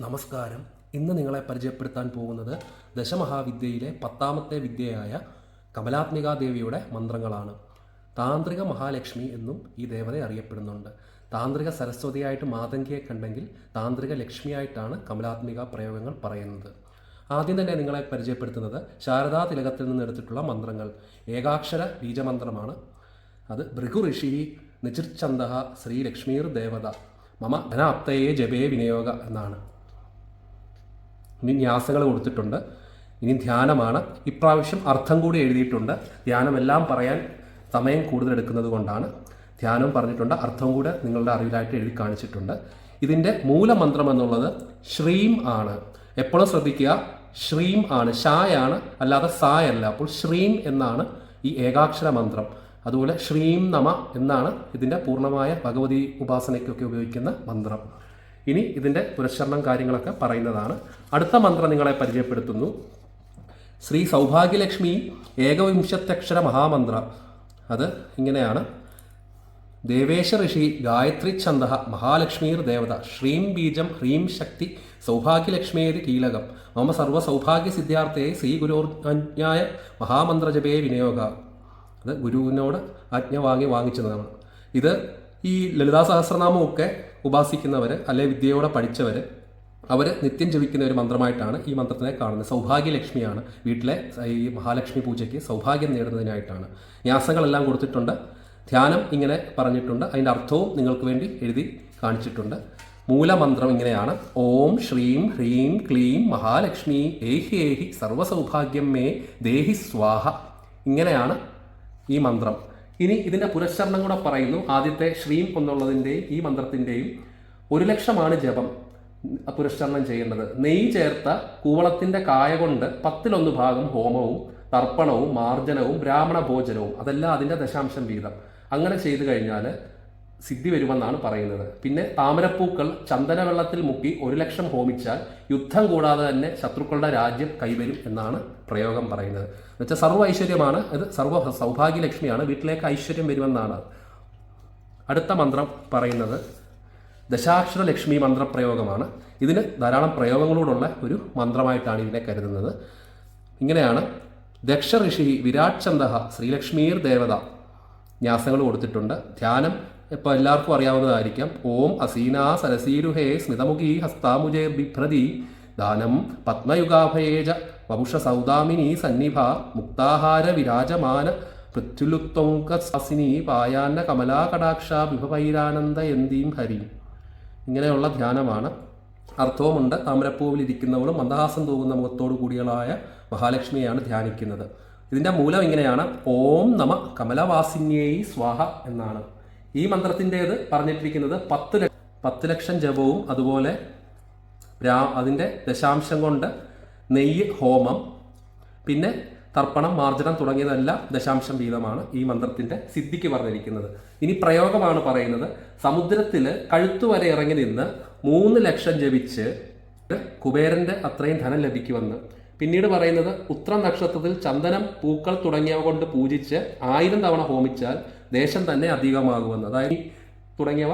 നമസ്കാരം. ഇന്ന് നിങ്ങളെ പരിചയപ്പെടുത്താൻ പോകുന്നത് ദശമഹാവിദ്യയിലെ 10ാമത്തെ വിദ്യയായ കമലാത്മികാ ദേവിയുടെ മന്ത്രങ്ങളാണ്. താന്ത്രിക മഹാലക്ഷ്മി എന്നും ഈ ദേവതയെ അറിയപ്പെടുന്നുണ്ട്. താന്ത്രിക സരസ്വതിയായിട്ട് മാതങ്കിയെ കണ്ടെങ്കിൽ താന്ത്രിക ലക്ഷ്മിയായിട്ടാണ് കമലാത്മിക പ്രയോഗങ്ങൾ പറയുന്നത്. ആദ്യം തന്നെ നിങ്ങളെ പരിചയപ്പെടുത്തുന്നത് ശാരദാ തിലകത്തിൽ നിന്ന് എടുത്തിട്ടുള്ള മന്ത്രങ്ങൾ. ഏകാക്ഷര ബീജമന്ത്രമാണ്. അത് ഭൃഗു ഋഷി നിചിർച്ഛന്ദ ശ്രീലക്ഷ്മീർ ദേവത മമ ധനാപ്തയെ ജപേ വിനിയോഗ എന്നാണ്. ഇനി ന്യാസങ്ങൾ കൊടുത്തിട്ടുണ്ട്. ഇനി ധ്യാനമാണ്. ഇപ്രാവശ്യം അർത്ഥം കൂടി എഴുതിയിട്ടുണ്ട്. ധ്യാനമെല്ലാം പറയാൻ സമയം കൂടുതൽ എടുക്കുന്നത് കൊണ്ടാണ് ധ്യാനം പറഞ്ഞിട്ടുണ്ട്. അർത്ഥം കൂടെ നിങ്ങളുടെ അറിവിലായിട്ട് എഴുതി കാണിച്ചിട്ടുണ്ട്. ഇതിൻ്റെ മൂലമന്ത്രം എന്നുള്ളത് ശ്രീം ആണ്. എപ്പോഴും ശ്രദ്ധിക്കുക, ശ്രീം ആണ്, ഷായാണ്, അല്ലാതെ സായല്ല. അപ്പോൾ ശ്രീം എന്നാണ് ഈ ഏകാക്ഷര മന്ത്രം. അതുപോലെ ശ്രീം നമ എന്നാണ് ഇതിൻ്റെ പൂർണ്ണമായ ഭഗവതി ഉപാസനയ്ക്കൊക്കെ ഉപയോഗിക്കുന്ന മന്ത്രം. ഇനി ഇതിൻ്റെ പുരസ്കരണം കാര്യങ്ങളൊക്കെ പറയുന്നതാണ്. അടുത്ത മന്ത്രം നിങ്ങളെ പരിചയപ്പെടുത്തുന്നു. ശ്രീ സൗഭാഗ്യലക്ഷ്മി ഏകവിംശത്യക്ഷര മഹാമന്ത്ര. അത് ഇങ്ങനെയാണ്. ദേവേശ ഋഷി ഗായത്രി ഛന്ദ മഹാലക്ഷ്മീർ ദേവത ശ്രീം ബീജം ഹ്രീം ശക്തി സൗഭാഗ്യലക്ഷ്മേതി കീലകം മമ സർവ സൗഭാഗ്യ സിദ്ധാർത്ഥയെ ശ്രീ ഗുരുജ്ഞായ മഹാമന്ത്രജപേ വിനിയോഗ. അത് ഗുരുവിനോട് ആജ്ഞ വാങ്ങിച്ചതാണ്. ഇത് ഈ ലളിതാ സഹസ്രനാമമൊക്കെ ഉപാസിക്കുന്നവർ അല്ലെ വിദ്യയോടെ പഠിച്ചവർ അവർ നിത്യം ജപിക്കുന്ന ഒരു മന്ത്രമായിട്ടാണ് ഈ മന്ത്രത്തിനെ കാണുന്നത്. സൗഭാഗ്യലക്ഷ്മിയാണ്. വീട്ടിലെ ഈ മഹാലക്ഷ്മി പൂജയ്ക്ക് സൗഭാഗ്യം നേടുന്നതിനായിട്ടാണ്. ന്യാസങ്ങളെല്ലാം കൊടുത്തിട്ടുണ്ട്. ധ്യാനം ഇങ്ങനെ പറഞ്ഞിട്ടുണ്ട്. അതിൻ്റെ അർത്ഥവും നിങ്ങൾക്ക് വേണ്ടി എഴുതി കാണിച്ചിട്ടുണ്ട്. മൂലമന്ത്രം ഇങ്ങനെയാണ്. ഓം ശ്രീം ഹ്രീം ക്ലീം മഹാലക്ഷ്മി ഏഹി ഏഹി സർവസൗഭാഗ്യം മേ ദേഹി സ്വാഹ. ഇങ്ങനെയാണ് ഈ മന്ത്രം. ഇനി ഇതിൻ്റെ പുരസ്കരണം കൂടെ പറയുന്നു. ആദ്യത്തെ ശ്രീം എന്നുള്ളതിൻ്റെയും ഈ മന്ത്രത്തിൻ്റെയും 1,00,000 ജപം പുരസ്കരണം ചെയ്യേണ്ടത്. നെയ്യ് ചേർത്ത കൂവളത്തിൻ്റെ കായ കൊണ്ട് 10 ഭാഗം ഹോമവും തർപ്പണവും മാർജനവും ബ്രാഹ്മണ ഭോജനവും, അതെല്ലാം അതിൻ്റെ ദശാംശം വീതം. അങ്ങനെ ചെയ്തു കഴിഞ്ഞാൽ സിദ്ധി വരുമെന്നാണ് പറയുന്നത്. പിന്നെ താമരപ്പൂക്കൾ ചന്ദനവെള്ളത്തിൽ മുക്കി 1,00,000 ഹോമിച്ചാൽ യുദ്ധം കൂടാതെ തന്നെ ശത്രുക്കളുടെ രാജ്യം കൈവരും എന്നാണ് പ്രയോഗം പറയുന്നത്. എന്നുവെച്ചാൽ സർവ്വ ഐശ്വര്യമാണ്. ഇത് സർവ്വ സൗഭാഗ്യലക്ഷ്മിയാണ്. വീട്ടിലേക്ക് ഐശ്വര്യം വരുമെന്നാണ്. അടുത്ത മന്ത്രം പറയുന്നത് ദശാക്ഷര ലക്ഷ്മി മന്ത്രപ്രയോഗമാണ്. ഇതിന് ധാരാളം പ്രയോഗങ്ങളോടുള്ള ഒരു മന്ത്രമായിട്ടാണ് ഇതിനെ കരുതുന്നത്. ഇങ്ങനെയാണ്. ദക്ഷ ഋഷി വിരാട് ഛന്ദ ശ്രീലക്ഷ്മീർ ദേവത. ന്യാസങ്ങൾ കൊടുത്തിട്ടുണ്ട്. ധ്യാനം ഇപ്പോൾ എല്ലാവർക്കും അറിയാവുന്നതായിരിക്കാം. ഓം അസീനാ സരസീരുഹേ സ്മിതമുഖി ഹസ്താമുജേ ബിഭ്രതി ദാനം പത്മയുഗാഭയേജ വപുഷ സൗദാമിനി സന്നിഭ മുക്താഹാര വിരാജമാന പൃഥ്വിലുത്തൊങ്കസിനി പായാന്ന കമലാകടാക്ഷ വിഭവൈരാനന്ദയന്തീം ഹരി. ഇങ്ങനെയുള്ള ധ്യാനമാണ്. അർത്ഥവുമുണ്ട്. താമരപ്പൂവിലിരിക്കുന്നവളും മന്ദഹാസം തൂകുന്ന മുഖത്തോടു കൂടിയളായ മഹാലക്ഷ്മിയാണ് ധ്യാനിക്കുന്നത്. ഇതിൻ്റെ മൂലം ഇങ്ങനെയാണ്. ഓം നമ കമലവാസിന്യേയി സ്വാഹ എന്നാണ്. ഈ മന്ത്രത്തിൻ്റേത് പറഞ്ഞിട്ടിരിക്കുന്നത് 10 ലക്ഷം ജപവും അതുപോലെ അതിൻ്റെ ദശാംശം കൊണ്ട് നെയ്യ് ഹോമം പിന്നെ തർപ്പണം മാർജനം തുടങ്ങിയതെല്ലാം ദശാംശം വീതമാണ് ഈ മന്ത്രത്തിൻ്റെ സിദ്ധിക്ക് പറഞ്ഞിരിക്കുന്നത്. ഇനി പ്രയോഗമാണ് പറയുന്നത്. സമുദ്രത്തിൽ കഴുത്തുവരെ ഇറങ്ങി നിന്ന് 3 ലക്ഷം ജപിച്ച് കുബേരൻ്റെ അത്രയും ധനം ലഭിക്കുമെന്ന്. പിന്നീട് പറയുന്നത് ഉത്രം നക്ഷത്രത്തിൽ ചന്ദനം പൂക്കൾ തുടങ്ങിയവ കൊണ്ട് പൂജിച്ച് 1000 തവണ ഹോമിച്ചാൽ ദേശം തന്നെ അധികമാകുമെന്ന്, അതായത് തുടങ്ങിയവ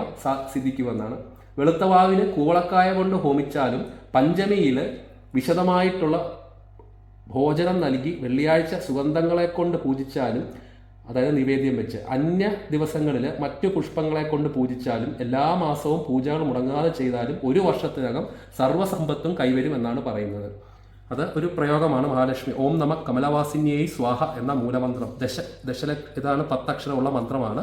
സിദ്ധിക്കുമെന്നാണ്. വെളുത്തവാവിന് കൂവളക്കായ കൊണ്ട് ഹോമിച്ചാലും പഞ്ചമിയിൽ വിശദമായിട്ടുള്ള ഭോജനം നൽകി വെള്ളിയാഴ്ച സുഗന്ധങ്ങളെ കൊണ്ട് പൂജിച്ചാലും, അതായത് നിവേദ്യം വെച്ച് അന്യ ദിവസങ്ങളിൽ മറ്റു പുഷ്പങ്ങളെ കൊണ്ട് പൂജിച്ചാലും എല്ലാ മാസവും പൂജകൾ മുടങ്ങാതെ ചെയ്താലും 1 വർഷത്തിനകം സർവ്വസമ്പത്തും കൈവരും എന്നാണ് പറയുന്നത്. അത് ഒരു പ്രയോഗമാണ് മഹാലക്ഷ്മി. ഓം നമ കമലവാസിന്യേയി സ്വാഹ എന്ന മൂലമന്ത്രം. ഇതാണ് 10 അക്ഷരമുള്ള മന്ത്രമാണ്.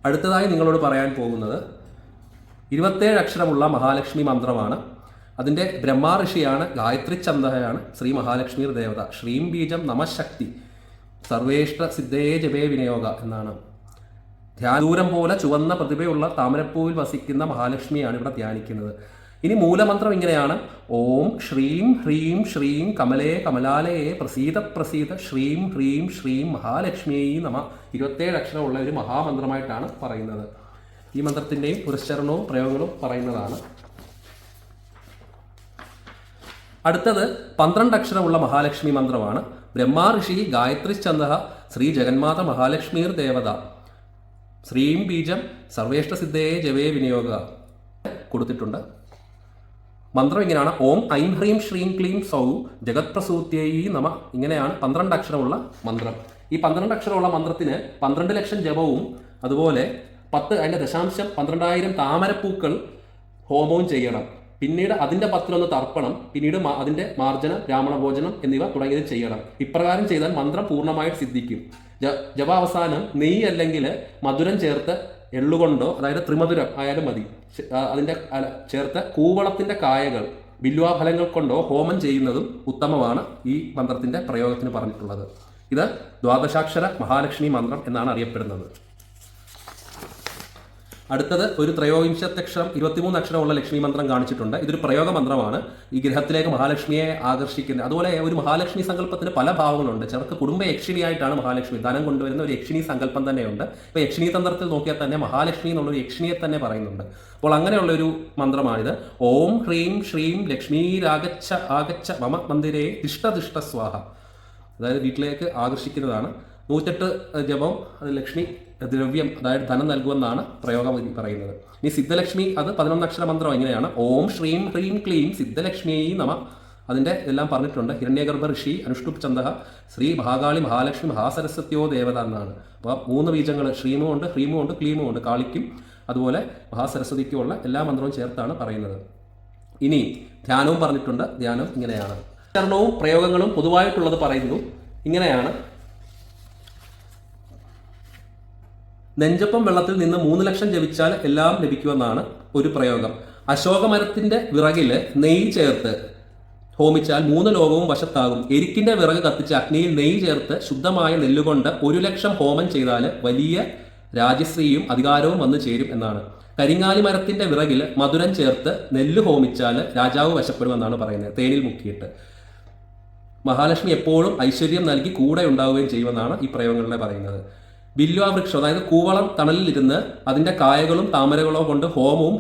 അടുത്തതായി നിങ്ങളോട് പറയാൻ പോകുന്നത് 27 അക്ഷരമുള്ള മഹാലക്ഷ്മി മന്ത്രമാണ്. അതിൻ്റെ ബ്രഹ്മാ ഋഷിയാണ്, ഗായത്രി ഛന്ദയാണ് ശ്രീ മഹാലക്ഷ്മീർ ദേവത. ശ്രീം ബീജം നമശക്തി സർവേഷ്ട സിദ്ധയെ ജപേ വിനിയോഗ എന്നാണ്. ധ്യാനദൂരം പോലെ ചുവന്ന പ്രതിഭയുള്ള താമരപ്പൂവിൽ വസിക്കുന്ന മഹാലക്ഷ്മിയാണ് ഇവിടെ ധ്യാനിക്കുന്നത്. ഇനി മൂലമന്ത്രം ഇങ്ങനെയാണ്. ഓം ശ്രീം ഹ്രീം ശ്രീം കമലേ കമലാലയെ പ്രസീത പ്രസീത ശ്രീം ഹ്രീം ശ്രീം മഹാലക്ഷ്മിയെ നമ. 27 അക്ഷരമുള്ള ഒരു മഹാമന്ത്രമായിട്ടാണ് പറയുന്നത്. ഈ മന്ത്രത്തിൻ്റെയും പുരസ്കരണവും പ്രയോഗങ്ങളും പറയുന്നതാണ്. അടുത്തത് 12 അക്ഷരമുള്ള മഹാലക്ഷ്മി മന്ത്രമാണ്. ബ്രഹ്മാ ഋഷി ഗായത്രി ഛന്ദ ശ്രീ ജഗന്മാത മഹാലക്ഷ്മീർ ദേവത. ശ്രീം ബീജം സർവേഷ്ട സിദ്ധയെ ജവേ വിനിയോഗ കൊടുത്തിട്ടുണ്ട്. മന്ത്രം ഇങ്ങനെയാണ്: ഓം ഐം ഹ്രീം ശ്രീം ക്ലീം സൗ ജഗത് പ്രസൂത്യൈ നമ. ഇങ്ങനെയാണ് 12 അക്ഷരമുള്ള മന്ത്രം. ഈ 12 അക്ഷരമുള്ള മന്ത്രത്തിന് 12 ലക്ഷം ജപവും അതുപോലെ 10 അതിൻ്റെ ദശാംശം 12,000 താമരപ്പൂക്കൾ ഹോമവും ചെയ്യണം. പിന്നീട് അതിൻ്റെ 10 തർപ്പണം, പിന്നീട് അതിൻ്റെ മാർജനം, ബ്രാഹ്മണ ഭോജനം എന്നിവ തുടങ്ങിയത് ചെയ്യണം. ഇപ്രകാരം ചെയ്താൽ മന്ത്രം പൂർണ്ണമായിട്ട് സിദ്ധിക്കും. ജപാവസാനം നെയ്യ് അല്ലെങ്കിൽ മധുരം ചേർത്ത് എള്ളുകൊണ്ടോ, അതായത് ത്രിമധുരം ആയാലും മതി, അതിൻ്റെ ചേർത്ത് കൂവളത്തിൻ്റെ കായകൾ ബില്വാഫലങ്ങൾ കൊണ്ടോ ഹോമം ചെയ്യുന്നതും ഉത്തമമാണ് ഈ മന്ത്രത്തിൻ്റെ പ്രയോഗത്തിന് പറഞ്ഞിട്ടുള്ളത്. ഇത് ദ്വാദശാക്ഷര മഹാലക്ഷ്മി മന്ത്രം എന്നാണ് അറിയപ്പെടുന്നത്. അടുത്തത് ഒരു ത്രയോവിംശത്തക്ഷരം 23 അക്ഷരമുള്ള ലക്ഷ്മി മന്ത്രം കാണിച്ചിട്ടുണ്ട്. ഇതൊരു പ്രയോഗ മന്ത്രമാണ്. ഈ ഗ്രഹത്തിലേക്ക് മഹാലക്ഷ്മിയെ ആകർഷിക്കുന്നത്. അതുപോലെ ഒരു മഹാലക്ഷ്മി സങ്കല്പത്തിന് പല ഭാവങ്ങളുണ്ട്. ചിലർക്ക് കുടുംബ യക്ഷിണിയായിട്ടാണ് മഹാലക്ഷ്മി, ധനം കൊണ്ടുവരുന്ന ഒരു യക്ഷിണി സങ്കല്പം തന്നെയുണ്ട്. ഇപ്പോൾ യക്ഷിണി തന്ത്രത്തിൽ നോക്കിയാൽ തന്നെ മഹാലക്ഷ്മി എന്നുള്ളൊരു യക്ഷിണിയെ തന്നെ പറയുന്നുണ്ട്. അപ്പോൾ അങ്ങനെയുള്ളൊരു മന്ത്രമാണിത്. ഓം ഹ്രീം ശ്രീം ലക്ഷ്മീരാഗച്ഛ ആഗച്ഛ മമ മന്ദിരേ തിഷ്ട സ്വാഹ. അതായത് വീട്ടിലേക്ക് ആകർഷിക്കുന്നതാണ്. 108 ജപം, അത് ലക്ഷ്മി ദ്രവ്യം, അതായത് ധനം നൽകുമെന്നാണ് പ്രയോഗം പറയുന്നത്. ഇനി സിദ്ധലക്ഷ്മി, അത് 11 അക്ഷര മന്ത്രം ഇങ്ങനെയാണ്: ഓം ശ്രീം ഹ്രീം ക്ലീം സിദ്ധലക്ഷ്മിയൈ നമ. അതിൻ്റെ എല്ലാം പറഞ്ഞിട്ടുണ്ട്. ഹിരണ്യഗർഭ ഋഷി അനുഷ്ടുപ് ചന്ദ ശ്രീ മഹാകാളി മഹാലക്ഷ്മി മഹാസരസ്വത്യോ ദേവത എന്നാണ്. അപ്പോൾ 3 ബീജങ്ങൾ ശ്രീമും ഉണ്ട്, ഹ്രീമും ഉണ്ട്, ക്ലീമും ഉണ്ട്. കാളിക്കും അതുപോലെ മഹാസരസ്വതിക്കുമുള്ള എല്ലാ മന്ത്രവും ചേർത്താണ് പറയുന്നത്. ഇനി ധ്യാനവും പറഞ്ഞിട്ടുണ്ട്. ധ്യാനം ഇങ്ങനെയാണ്. ചരണവും പ്രയോഗങ്ങളും പൊതുവായിട്ടുള്ളത് പറയുന്നു. ഇങ്ങനെയാണ്: നെഞ്ചപ്പം വെള്ളത്തിൽ നിന്ന് 3 ലക്ഷം ജപിച്ചാൽ എല്ലാം ലഭിക്കുമെന്നാണ് ഒരു പ്രയോഗം. അശോകമരത്തിന്റെ വിറകിൽ നെയ്യ് ചേർത്ത് ഹോമിച്ചാൽ 3 ലോകവും വശത്താകും. എരിക്കിന്റെ വിറക് കത്തിച്ച് അഗ്നിയിൽ നെയ്യ് ചേർത്ത് ശുദ്ധമായ നെല്ലുകൊണ്ട് 1 ലക്ഷം ഹോമം ചെയ്താൽ വലിയ രാജശ്രീയും അധികാരവും വന്നു ചേരും എന്നാണ്. കരിങ്ങാലി മരത്തിന്റെ വിറകിൽ മധുരം ചേർത്ത് നെല്ല് ഹോമിച്ചാൽ രാജാവ് വശപ്പെടുമെന്നാണ് പറയുന്നത്, തേനിൽ മുക്കിയിട്ട്. മഹാലക്ഷ്മി എപ്പോഴും ഐശ്വര്യം നൽകി കൂടെ ഉണ്ടാവുകയും ചെയ്യുമെന്നാണ് ഈ പ്രയോഗങ്ങളിലെ പറയുന്നത്. ബില്വാവൃക്ഷം, അതായത് കൂവളം തണലിലിരുന്ന് അതിൻ്റെ കായകളും താമരകളോ കൊണ്ട് ഹോമവും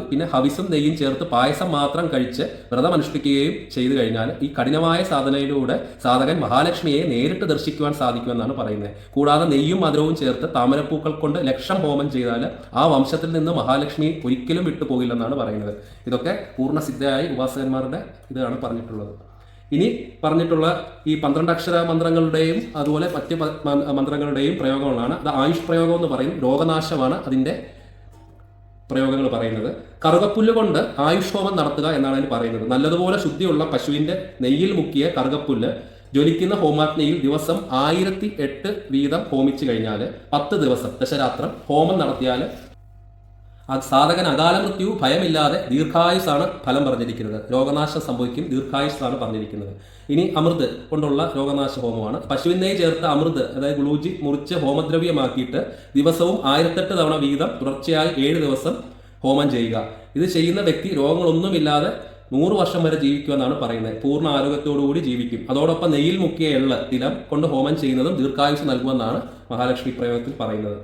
പിന്നെ ഹവിസും നെയ്യും ചേർത്ത് പായസം മാത്രം കഴിച്ച് വ്രതമനുഷ്ഠിക്കുകയും ചെയ്തു കഴിഞ്ഞാൽ ഈ കഠിനമായ സാധനയിലൂടെ സാധകൻ മഹാലക്ഷ്മിയെ നേരിട്ട് ദർശിക്കുവാൻ സാധിക്കുമെന്നാണ് പറയുന്നത്. കൂടാതെ നെയ്യും മധുരവും ചേർത്ത് താമരപ്പൂക്കൾ കൊണ്ട് 1 ലക്ഷം ഹോമം ചെയ്താൽ ആ വംശത്തിൽ നിന്ന് മഹാലക്ഷ്മി ഒരിക്കലും വിട്ടുപോകില്ലെന്നാണ് പറയുന്നത്. ഇതൊക്കെ പൂർണ്ണസിദ്ധയായ ഉപാസകന്മാരുടെ ഇതാണ് പറഞ്ഞിട്ടുള്ളത്. ഇനി പറഞ്ഞിട്ടുള്ള ഈ 12 അക്ഷര മന്ത്രങ്ങളുടെയും അതുപോലെ മറ്റ് മന്ത്രങ്ങളുടെയും പ്രയോഗങ്ങളാണ്. അത് ആയുഷ് പ്രയോഗം എന്ന് പറയും. രോഗനാശമാണ് അതിൻ്റെ പ്രയോഗങ്ങൾ പറയുന്നത്. കറുകപ്പുല്ല് കൊണ്ട് ആയുഷ് ഹോമം നടത്തുക എന്നാണ് അതിന് പറയുന്നത്. നല്ലതുപോലെ ശുദ്ധിയുള്ള പശുവിൻ്റെ നെയ്യിൽ മുക്കിയ കറുകപ്പുല്ല് ജ്വലിക്കുന്ന ഹോമാഗ്നിയിൽ ദിവസം 1008 വീതം ഹോമിച്ചു കഴിഞ്ഞാൽ 10 ദിവസം ദശരാത്രം ഹോമം നടത്തിയാൽ സാധകൻ അകാല മൃത്യു ഭയമില്ലാതെ ദീർഘായുസാണ് ഫലം പറഞ്ഞിരിക്കുന്നത്. രോഗനാശം സംഭവിക്കും, ദീർഘായുസാണ് പറഞ്ഞിരിക്കുന്നത്. ഇനി അമൃത് കൊണ്ടുള്ള രോഗനാശ ഹോമമാണ്. പശുവിനെയും ചേർത്ത് അമൃത്, അതായത് ഗുളൂജി മുറിച്ച് ഹോമദ്രവ്യമാക്കിയിട്ട് ദിവസവും 1008 തവണ വീതം തുടർച്ചയായി 7 ദിവസം ഹോമം ചെയ്യുക. ഇത് ചെയ്യുന്ന വ്യക്തി രോഗങ്ങളൊന്നുമില്ലാതെ 100 വർഷം വരെ ജീവിക്കുമെന്നാണ് പറയുന്നത്. പൂർണ്ണ ആരോഗ്യത്തോടുകൂടി ജീവിക്കും. അതോടൊപ്പം നെയ്യിൽ മുക്കിയ എള്ള് തിലം കൊണ്ട് ഹോമം ചെയ്യുന്നതും ദീർഘായുസ് നൽകുമെന്നാണ് മഹാലക്ഷ്മി പ്രയോഗത്തിൽ പറയുന്നത്.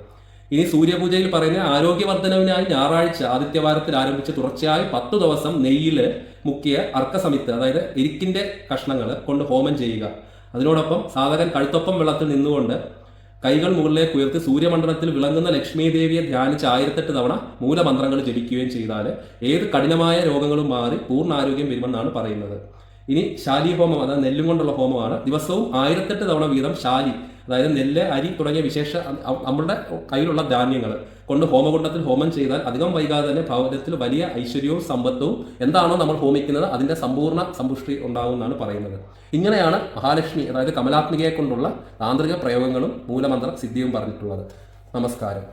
ഇനി സൂര്യപൂജയിൽ പറയുന്ന ആരോഗ്യവർദ്ധനവിനായി ഞായറാഴ്ച ആദിത്യവാരത്തിൽ ആരംഭിച്ച് തുടർച്ചയായി 10 ദിവസം നെയ്യിൽ മുക്കിയ അർക്കസമിത്ത്, അതായത് എരിക്കിന്റെ കഷ്ണങ്ങൾ കൊണ്ട് ഹോമം ചെയ്യുക. അതിനോടൊപ്പം സാധകൻ കഴുത്തൊപ്പം വെള്ളത്തിൽ നിന്നുകൊണ്ട് കൈകൾ മുകളിലേക്ക് ഉയർത്തി സൂര്യമണ്ഡലത്തിൽ വിളങ്ങുന്ന ലക്ഷ്മി ദേവിയെ ധ്യാനിച്ച് 1008 തവണ മൂലമന്ത്രങ്ങൾ ജപിക്കുകയും ചെയ്താൽ ഏത് കഠിനമായ രോഗങ്ങളും മാറി പൂർണ്ണ ആരോഗ്യം വരുമെന്നാണ് പറയുന്നത്. ഇനി ശാലി ഹോമം, അതായത് നെല്ലും കൊണ്ടുള്ള ഹോമമാണ്. ദിവസവും 1008 തവണ വീതം ശാലി, അതായത് നെല്ല്, അരി തുടങ്ങിയ വിശേഷ നമ്മളുടെ കയ്യിലുള്ള ധാന്യങ്ങൾ കൊണ്ട് ഹോമകുണ്ടത്തിൽ ഹോമം ചെയ്താൽ അധികം വൈകാതെ തന്നെ ഭവനത്തിൽ വലിയ ഐശ്വര്യവും സമ്പത്തും എന്താണോ നമ്മൾ ഹോമിക്കുന്നത് അതിൻ്റെ സമ്പൂർണ്ണ സമ്പുഷ്ടി ഉണ്ടാകുമെന്നാണ് പറയുന്നത്. ഇങ്ങനെയാണ് മഹാലക്ഷ്മി, അതായത് കമലാത്മികയെ കൊണ്ടുള്ള താന്ത്രിക പ്രയോഗങ്ങളും മൂലമന്ത്ര സിദ്ധിയും പറഞ്ഞിട്ടുള്ളത്. നമസ്കാരം.